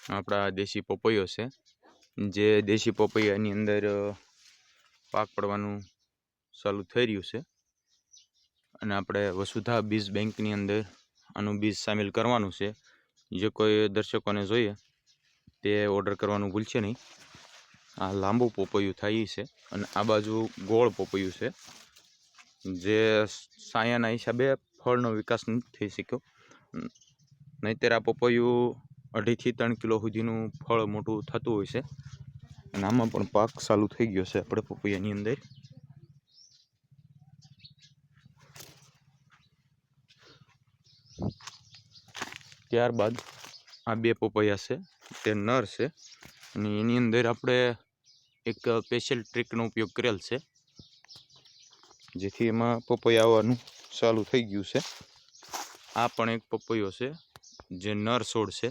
આપણા દેશી પપૈયો છે, જે દેશી પપૈયાની અંદર પાક પડવાનું ચાલુ થઈ રહ્યું છે અને આપણે વસુધા બીજ બેંકની અંદર આનું બીજ સામેલ કરવાનું છે. જે કોઈ દર્શકોને જોઈએ તે ઓર્ડર કરવાનું ભૂલશે નહીં. આ લાંબુ પપૈયું થાય છે અને આ બાજુ ગોળ પપૈયું છે, જે સાયાના હિસાબે ફળનો વિકાસ નથી થઈ શક્યો. નહીંતર આ પપૈયું 2.5થી 3 કિલો સુધીનું ફળ મોટું થતું હોય છે અને આમાં પણ પાક ચાલુ થઈ ગયો છે આપણે પપૈયાની અંદર. ત્યારબાદ આ 2 પપૈયા છે તે નર છે અને એની અંદર આપણે એક સ્પેશિયલ ટ્રીકનો ઉપયોગ કરેલ છે, જેથી એમાં પપૈયા આવવાનું ચાલુ થઈ ગયું છે. આ પણ એક પપૈયો છે જે નર છોડ છે.